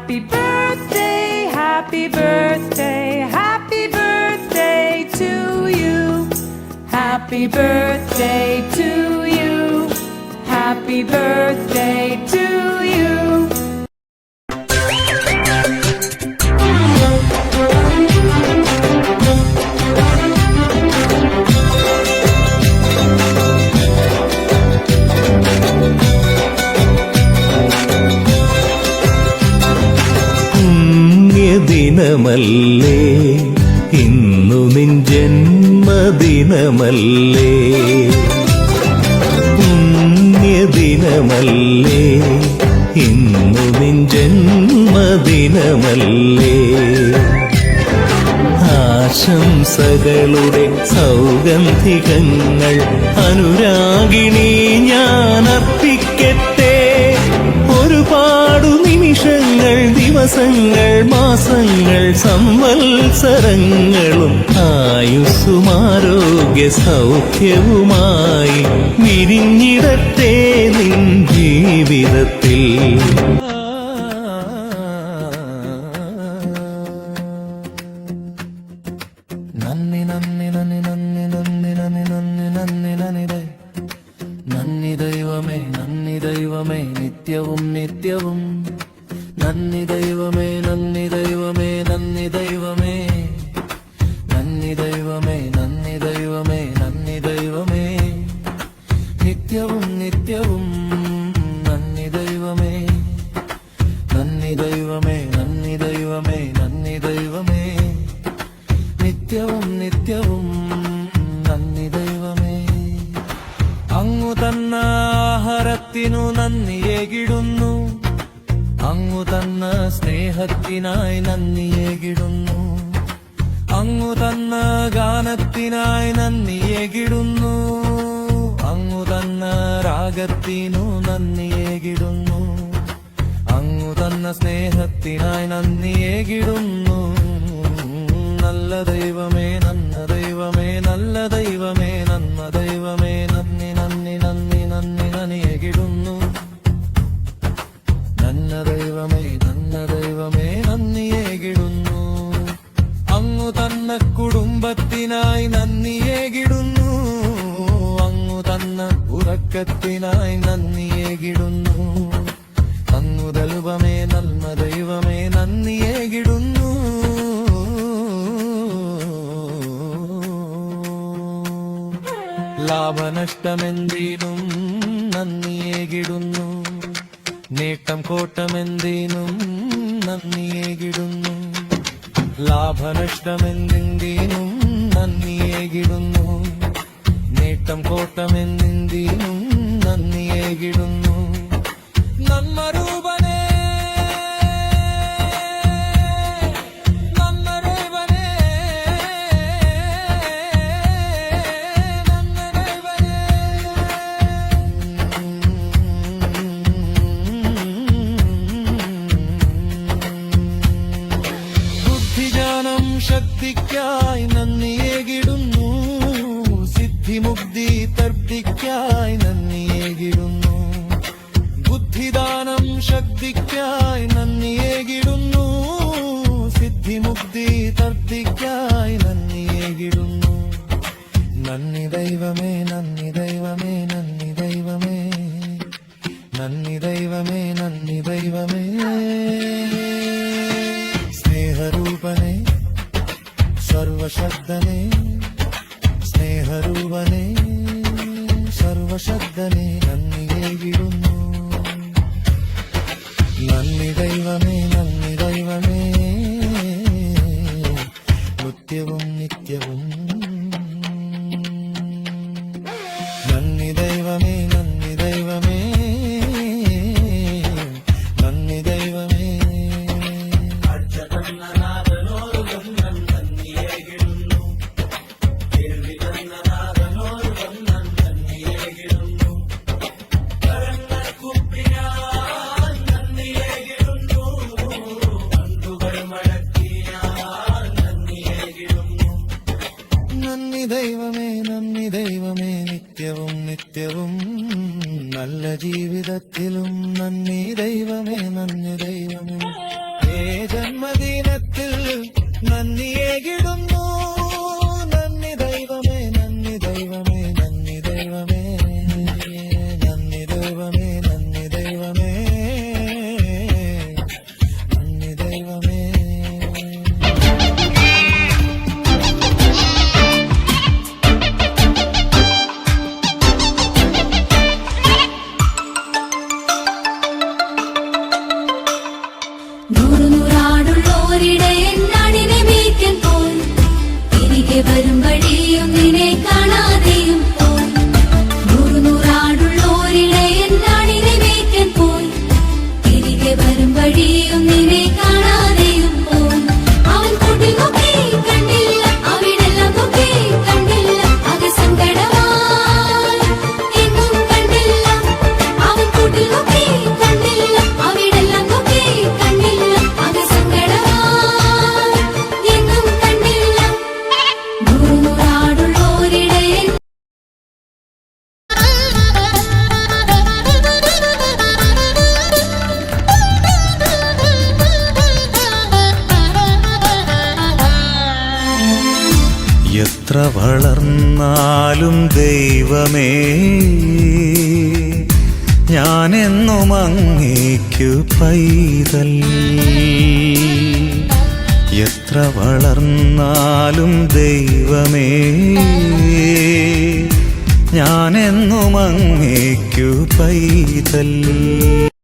Happy birthday, happy birthday, happy birthday to you. Happy birthday to you. Happy birthday to you. ദിനമല്ലേ ഇന്നു നിൻ ജന്മദിനമല്ലേ പുണ്യദിനമല്ലേ ഇന്നു നിൻ ജന്മദിനമല്ലേ ആശംസകളുടെ സൗഗന്ധികങ്ങൾ അനുരാഗിണി ഞാൻ അർപ്പിക്കട്ടെ. ഒരുപാടു നിമിഷങ്ങൾ ദിവസങ്ങൾ മാസങ്ങൾ സംവത്സരങ്ങളും ആയുസ്സുമാരോഗ്യ സൗഖ്യവുമായി വിരിഞ്ഞിടട്ടെ നിൻ ജീവിതത്തിൽ. നന്ദി നന്ദി നന്ദി നന്ദി നന്ദി നന്ദി നന്ദി നന്ദി നന്ദി നന്ദി ദൈവമേ, നന്ദി ദൈവമേ, നിത്യവും നിത്യവും നന്ദി ദൈവമേ, നന്ദി ദൈവമേ, നന്ദി ദൈവമേ, നന്ദി ദൈവമേ, നന്ദി ദൈവമേ, നന്ദി ദൈവമേ, നിത്യവും നിത്യവും നന്ദി ദൈവമേ, നന്ദി ദൈവമേ, നന്ദി ദൈവമേ, നന്ദി ദൈവമേ, നിത്യവും നിത്യവും നന്ദി ദൈവമേ. അങ്ങു തന്ന ആഹാരത്തിനു നന്ദിയേകിടുന്നു, അങ്ങു തന്ന സ്നേഹത്തിനായി നന്ദിയേകിടുന്നു, അങ്ങു തന്ന ഗാനത്തിനായി നന്ദിയേകിടുന്നു, അങ്ങു തന്ന രാഗത്തിനു നന്ദിയേകിടുന്നു, അങ്ങു തന്ന സ്നേഹത്തിനായി നന്ദിയേകിടുന്നു. നല്ല ദൈവമേ, നന്ന ദൈവമേ, നല്ല ദൈവമേ, നന്മ ദൈവമേ, നന്ദി നന്ദി നന്ദി നന്ദി നന്ദിയേകിടുന്നു. നല്ല ദൈവമേ, നല്ല ദൈവമേ, നന്ദിയേകിടുന്നു. അങ്ങു തന്ന കുടുംബത്തിനായി നന്ദിയേകിടുന്നു, അങ്ങു തന്ന ഉറക്കത്തിനായി നന്ദിയേകിടുന്നു. അങ്ങു ദൈവമേ, നന്മ ദൈവമേ, നന്ദിയേകിടുന്നു. ലാഭനഷ്ടമെന്തിനും നന്ദിയേകിടുന്നു, നേട്ടം കോട്ടമെന്തിനും നന്ദിയേകിടുന്നു. ലാഭനഷ്ടമെന്തിനും നന്ദിയേകിടുന്നു, നേട്ടം കോട്ടമെന്തിനും നന്ദിയേകിടുന്നു. നന്മരൂപനേ ശക്തിക്കായി നന്ദിയേകിടുന്നു, സിദ്ധിമുക്തി തർത്തിക്കായി നന്ദിയേകിടുന്നു. ബുദ്ധിദാനം ശക്തിക്കായി നന്ദിയേകിടുന്നു, സിദ്ധിമുക്തി തർത്തിക്കായി നന്ദിയേകിടുന്നു. നന്ദി ദൈവമേ, നന്ദി ദൈവമേ, നന്ദി ദൈവമേ, നന്ദി ദൈവമേ, നന്ദി ദൈവമേ. സ്നേഹരൂപനേ സർവശബ്ദനേ, സ്നേഹരൂപനേ സർവശബ്ദനേ, നന്ദിയേകിടുന്നു. നന്ദി ദൈവമേ, നന്ദി ദൈവമേ, നിത്യവും നിത്യവും നന്ദി ദൈവമേ, നന്ദി ദൈവമേ, നന്ദി ദൈവമേ. നന്ദി ദൈവമേ, നന്ദി ദൈവമേ, നിത്യവും നിത്യവും നല്ല ജീവിതത്തിലും നന്ദി ദൈവമേ, നന്ദി ദൈവമേ. നിന്നെ കാണാതെയും പോയി. നൂറാടുള്ളോരിടയൻ നാടിനെ മേയ്ക്കാൻ പോയി. തിരികെ വരും വഴിയും നിന്നെ കാണാതെയും പോയി. അവൻ കൂട്ടിൽ നോക്കി കണ്ടില്ല, അവിടെല്ലാം നോക്കി കണ്ടില്ല. ആകെ സങ്കടമായി എങ്ങും കണ്ടില്ല. അവൻ കൂട്ടിൽ നോക്കി കണ്ടില്ല, അവിടെല്ലാം നോക്കി കണ്ടില്ല. ആകെ സങ്കടമായി എങ്ങും കണ്ടില്ല. നൂറാടുള്ളോരിടയൻ എത്ര വളർന്നാലും ദൈവമേ ഞാനെന്നും അങ്ങേക്കു പൈതൽ. എത്ര വളർന്നാലും ദൈവമേ ഞാനെന്നും അങ്ങേക്കു പൈതൽ.